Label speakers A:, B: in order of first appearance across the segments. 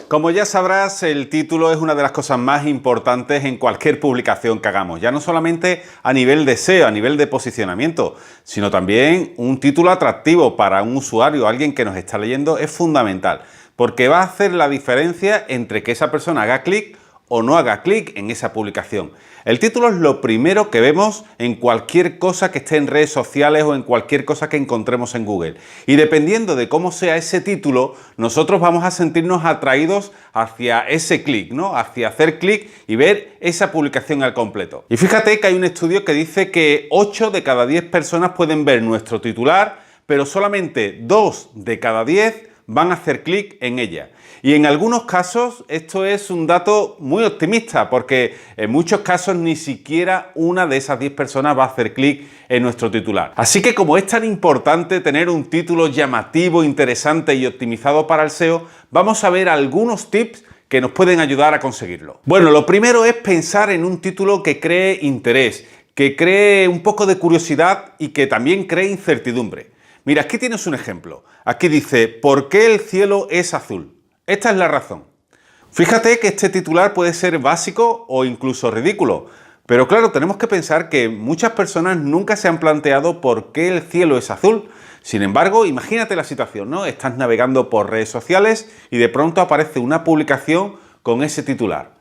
A: Como ya sabrás, el título es una de las cosas más importantes en cualquier publicación que hagamos, ya no solamente a nivel de SEO, a nivel de posicionamiento, sino también un título atractivo para un usuario, alguien que nos está leyendo, es fundamental, porque va a hacer la diferencia entre que esa persona haga clic o no haga clic en esa publicación. El título es lo primero que vemos en cualquier cosa que esté en redes sociales o en cualquier cosa que encontremos en Google. Y dependiendo de cómo sea ese título, nosotros vamos a sentirnos atraídos hacia ese clic, ¿no? Hacia hacer clic y ver esa publicación al completo. Y fíjate que hay un estudio que dice que 8 de cada 10 personas pueden ver nuestro titular, pero solamente 2 de cada 10 van a hacer clic en ella. Y en algunos casos esto es un dato muy optimista, porque en muchos casos ni siquiera una de esas 10 personas va a hacer clic en nuestro titular. Así que como es tan importante tener un título llamativo, interesante y optimizado para el SEO, vamos a ver algunos tips que nos pueden ayudar a conseguirlo. Bueno, lo primero es pensar en un título que cree interés, que cree un poco de curiosidad y que también cree incertidumbre. Mira, aquí tienes un ejemplo. Aquí dice, ¿por qué el cielo es azul? Esta es la razón. Fíjate que este titular puede ser básico o incluso ridículo, pero claro, tenemos que pensar que muchas personas nunca se han planteado por qué el cielo es azul. Sin embargo, imagínate la situación, ¿no? Estás navegando por redes sociales y de pronto aparece una publicación con ese titular.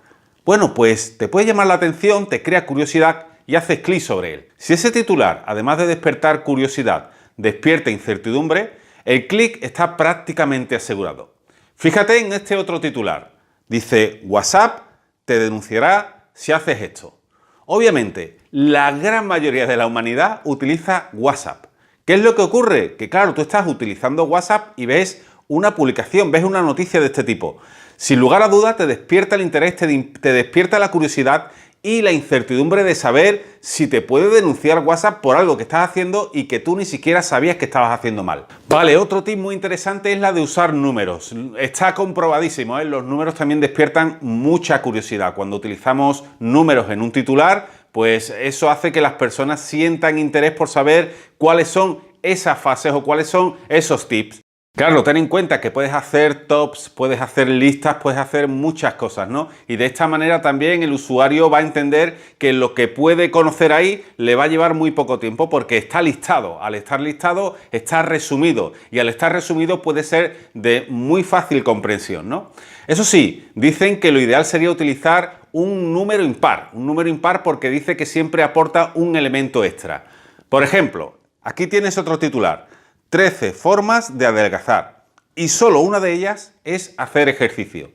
A: Bueno, pues te puede llamar la atención, te crea curiosidad y haces clic sobre él. Si ese titular, además de despertar curiosidad, despierta incertidumbre, el clic está prácticamente asegurado. Fíjate en este otro titular. Dice, WhatsApp te denunciará si haces esto. Obviamente, la gran mayoría de la humanidad utiliza WhatsApp. ¿Qué es lo que ocurre? Que claro, tú estás utilizando WhatsApp y ves una publicación, ves una noticia de este tipo. Sin lugar a dudas te despierta el interés, te despierta la curiosidad y la incertidumbre de saber si te puede denunciar WhatsApp por algo que estás haciendo y que tú ni siquiera sabías que estabas haciendo mal. Vale, otro tip muy interesante es la de usar números. Está comprobadísimo, ¿eh? Los números también despiertan mucha curiosidad. Cuando utilizamos números en un titular, pues eso hace que las personas sientan interés por saber cuáles son esas fases o cuáles son esos tips. Claro, ten en cuenta que puedes hacer tops, puedes hacer listas, puedes hacer muchas cosas, ¿no? Y de esta manera también el usuario va a entender que lo que puede conocer ahí le va a llevar muy poco tiempo porque está listado. Al estar listado está resumido y al estar resumido puede ser de muy fácil comprensión, ¿no? Eso sí, dicen que lo ideal sería utilizar un número impar porque dice que siempre aporta un elemento extra. Por ejemplo, aquí tienes otro titular. 13 formas de adelgazar y solo una de ellas es hacer ejercicio.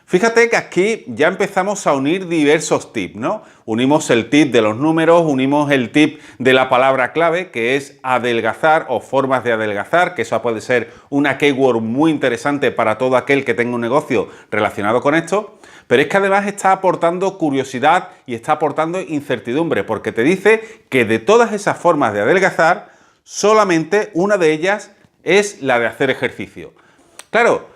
A: Fíjate que aquí ya empezamos a unir diversos tips, ¿no? Unimos el tip de los números, unimos el tip de la palabra clave que es adelgazar o formas de adelgazar, que eso puede ser una keyword muy interesante para todo aquel que tenga un negocio relacionado con esto, pero es que además está aportando curiosidad y está aportando incertidumbre porque te dice que de todas esas formas de adelgazar solamente una de ellas es la de hacer ejercicio. Claro,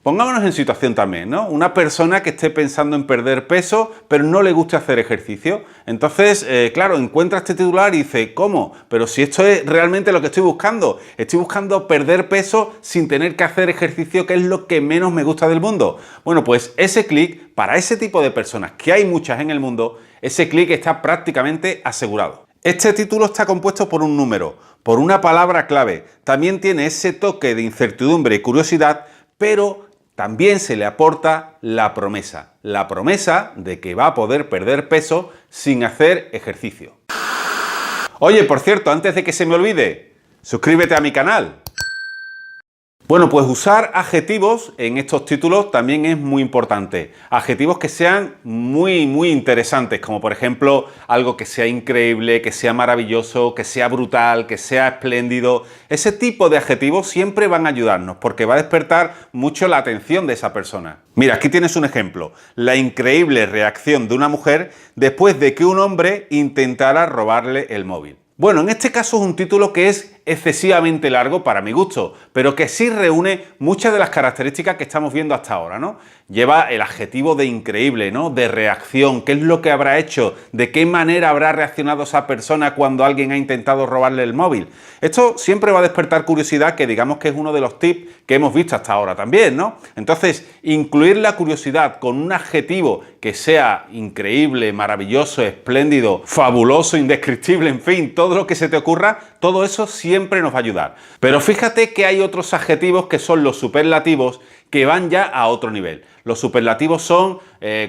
A: pongámonos en situación también, ¿no? Una persona que esté pensando en perder peso, pero no le gusta hacer ejercicio. Entonces, claro, encuentra este titular y dice, ¿cómo? Pero si esto es realmente lo que estoy buscando perder peso sin tener que hacer ejercicio, que es lo que menos me gusta del mundo. Bueno, pues ese clic, para ese tipo de personas, que hay muchas en el mundo, ese clic está prácticamente asegurado. Este título está compuesto por un número, por una palabra clave, también tiene ese toque de incertidumbre y curiosidad, pero también se le aporta la promesa de que va a poder perder peso sin hacer ejercicio. Oye, por cierto, antes de que se me olvide, suscríbete a mi canal. Bueno, pues usar adjetivos en estos títulos también es muy importante. Adjetivos que sean muy interesantes, como por ejemplo algo que sea increíble, que sea maravilloso, que sea brutal, que sea espléndido. Ese tipo de adjetivos siempre van a ayudarnos porque va a despertar mucho la atención de esa persona. Mira, aquí tienes un ejemplo. La increíble reacción de una mujer después de que un hombre intentara robarle el móvil. Bueno, en este caso es un título que es excesivamente largo para mi gusto, pero que sí reúne muchas de las características que estamos viendo hasta ahora, ¿no? Lleva el adjetivo de increíble, ¿no? De reacción, qué es lo que habrá hecho, de qué manera habrá reaccionado esa persona cuando alguien ha intentado robarle el móvil. Esto siempre va a despertar curiosidad, que digamos que es uno de los tips que hemos visto hasta ahora también, ¿no? Entonces, incluir la curiosidad con un adjetivo que sea increíble, maravilloso, espléndido, fabuloso, indescriptible, en fin, todo lo que se te ocurra, todo eso siempre nos va a ayudar. Pero fíjate que hay otros adjetivos que son los superlativos que van ya a otro nivel. Los superlativos son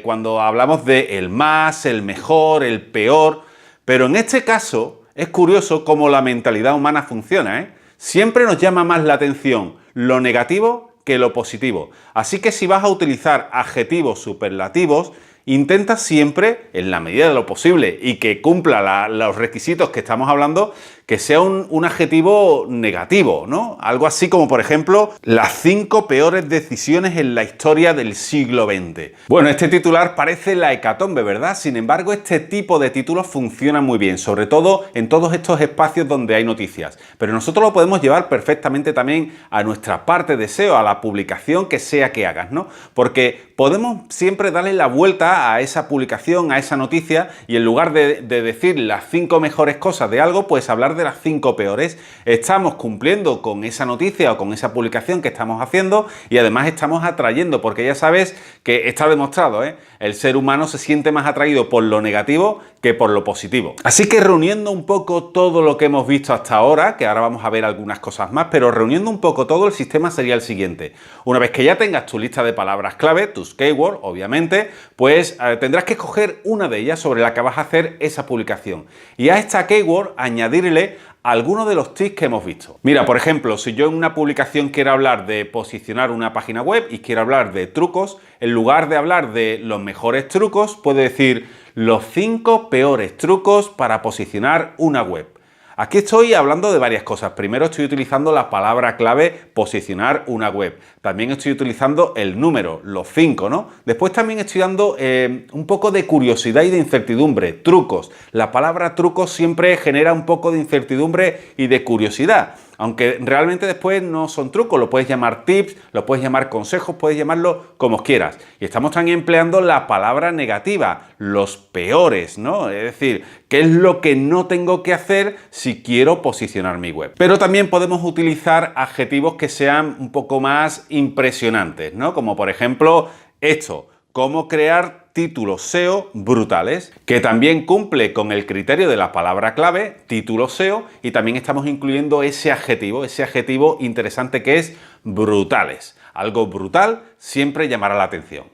A: cuando hablamos de el más, el mejor, el peor, pero en este caso es curioso cómo la mentalidad humana funciona, ¿eh? Siempre nos llama más la atención lo negativo que lo positivo. Así que si vas a utilizar adjetivos superlativos, intenta siempre, en la medida de lo posible y que cumpla los requisitos que estamos hablando, que sea un adjetivo negativo, ¿no? Algo así como, por ejemplo, las 5 peores decisiones en la historia del siglo XX. Bueno, este titular parece la hecatombe, ¿verdad? Sin embargo, este tipo de títulos funcionan muy bien, sobre todo en todos estos espacios donde hay noticias. Pero nosotros lo podemos llevar perfectamente también a nuestra parte de SEO, a la publicación que sea que hagas, ¿no? Porque podemos siempre darle la vuelta a esa publicación, a esa noticia, y en lugar de decir las 5 mejores cosas de algo, pues hablar de las 5 peores. Estamos cumpliendo con esa noticia o con esa publicación que estamos haciendo y además estamos atrayendo, porque ya sabes que está demostrado, ¿eh? El ser humano se siente más atraído por lo negativo que por lo positivo. Así que reuniendo un poco todo lo que hemos visto hasta ahora, que ahora vamos a ver algunas cosas más, pero reuniendo un poco todo, el sistema sería el siguiente. Una vez que ya tengas tu lista de palabras clave, tus keywords, obviamente, pues tendrás que escoger una de ellas sobre la que vas a hacer esa publicación. Y a esta keyword añadirle algunos de los tips que hemos visto. Mira, por ejemplo, si yo en una publicación quiero hablar de posicionar una página web y quiero hablar de trucos, en lugar de hablar de los mejores trucos, puedo decir los 5 peores trucos para posicionar una web. Aquí estoy hablando de varias cosas. Primero estoy utilizando la palabra clave posicionar una web. También estoy utilizando el número, los 5, ¿no? Después también estoy dando un poco de curiosidad y de incertidumbre, trucos. La palabra trucos siempre genera un poco de incertidumbre y de curiosidad. Aunque realmente después no son trucos, lo puedes llamar tips, lo puedes llamar consejos, puedes llamarlo como quieras. Y estamos también empleando la palabra negativa, los peores, ¿no? Es decir, ¿qué es lo que no tengo que hacer si quiero posicionar mi web? Pero también podemos utilizar adjetivos que sean un poco más impresionantes, ¿no? Como por ejemplo esto, cómo crear títulos SEO brutales, que también cumple con el criterio de la palabra clave, título SEO, y también estamos incluyendo ese adjetivo interesante que es brutales. Algo brutal siempre llamará la atención.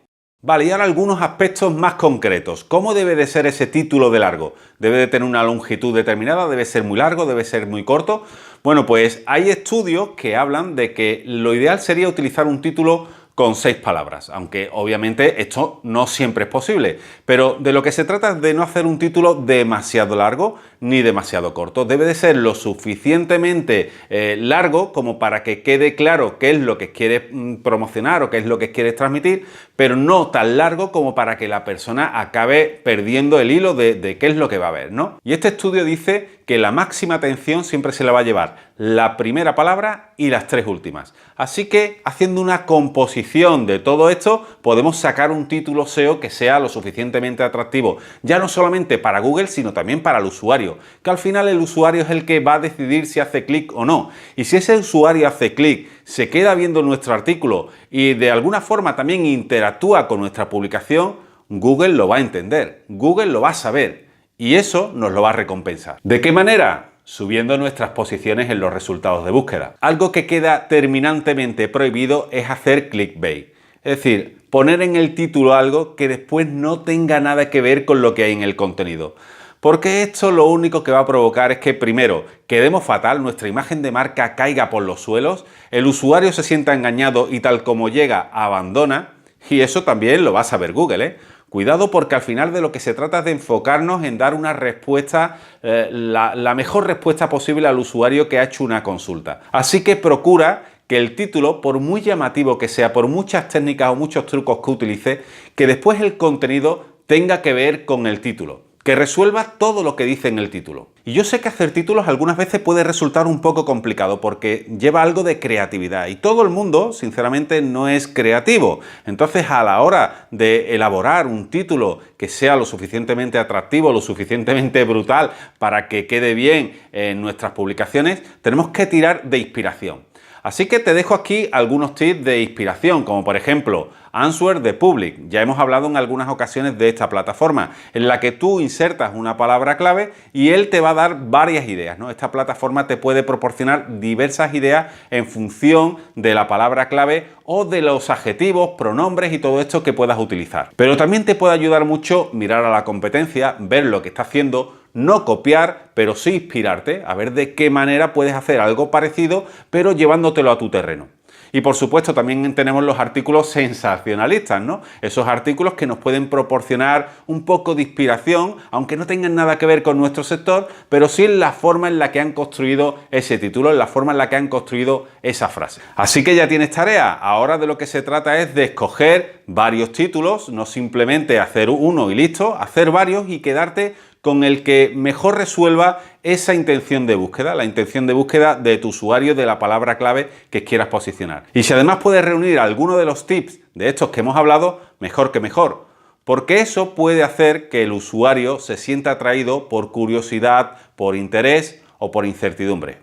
A: Vale, y ahora algunos aspectos más concretos. ¿Cómo debe de ser ese título de largo? ¿Debe de tener una longitud determinada? ¿Debe ser muy largo? ¿Debe ser muy corto? Bueno, pues hay estudios que hablan de que lo ideal sería utilizar un título con 6 palabras, aunque obviamente esto no siempre es posible, pero de lo que se trata es de no hacer un título demasiado largo ni demasiado corto. Debe de ser lo suficientemente largo como para que quede claro qué es lo que quieres promocionar o qué es lo que quieres transmitir, pero no tan largo como para que la persona acabe perdiendo el hilo de qué es lo que va a ver, ¿no? Y este estudio dice que la máxima atención siempre se la va a llevar la primera palabra y las 3 últimas. Así que haciendo una composición de todo esto, podemos sacar un título SEO que sea lo suficientemente atractivo, ya no solamente para Google, sino también para el usuario, que al final el usuario es el que va a decidir si hace clic o no. Y si ese usuario hace clic, se queda viendo nuestro artículo y de alguna forma también interactúa con nuestra publicación, Google lo va a entender, Google lo va a saber y eso nos lo va a recompensar. ¿De qué manera? Subiendo nuestras posiciones en los resultados de búsqueda. Algo que queda terminantemente prohibido es hacer clickbait. Es decir, poner en el título algo que después no tenga nada que ver con lo que hay en el contenido. Porque esto lo único que va a provocar es que primero quedemos fatal, nuestra imagen de marca caiga por los suelos, el usuario se sienta engañado y tal como llega abandona, y eso también lo va a saber Google, ¿eh? Cuidado porque al final de lo que se trata es de enfocarnos en dar una respuesta, la mejor respuesta posible al usuario que ha hecho una consulta. Así que procura que el título, por muy llamativo que sea, por muchas técnicas o muchos trucos que utilice, que después el contenido tenga que ver con el título. que resuelva todo lo que dice en el título. Y yo sé que hacer títulos algunas veces puede resultar un poco complicado porque lleva algo de creatividad y todo el mundo, sinceramente, no es creativo. Entonces, a la hora de elaborar un título que sea lo suficientemente atractivo, lo suficientemente brutal para que quede bien en nuestras publicaciones, tenemos que tirar de inspiración. Así que te dejo aquí algunos tips de inspiración, como por ejemplo Answer the Public. Ya hemos hablado en algunas ocasiones de esta plataforma, en la que tú insertas una palabra clave y él te va a dar varias ideas, ¿no? Esta plataforma te puede proporcionar diversas ideas en función de la palabra clave o de los adjetivos, pronombres y todo esto que puedas utilizar. Pero también te puede ayudar mucho mirar a la competencia, ver lo que está haciendo, no copiar, pero sí inspirarte, a ver de qué manera puedes hacer algo parecido, pero llevándotelo a tu terreno. Y por supuesto también tenemos los artículos sensacionalistas, ¿no? Esos artículos que nos pueden proporcionar un poco de inspiración, aunque no tengan nada que ver con nuestro sector, pero sí en la forma en la que han construido ese título, en la forma en la que han construido esa frase. Así que ya tienes tarea. Ahora de lo que se trata es de escoger varios títulos, no simplemente hacer uno y listo, hacer varios y quedarte con el que mejor resuelva esa intención de búsqueda, la intención de búsqueda de tu usuario, de la palabra clave que quieras posicionar. Y si además puedes reunir alguno de los tips de estos que hemos hablado, mejor que mejor, porque eso puede hacer que el usuario se sienta atraído por curiosidad, por interés o por incertidumbre.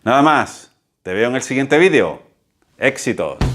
A: Nada más, te veo en el siguiente vídeo. ¡Éxitos!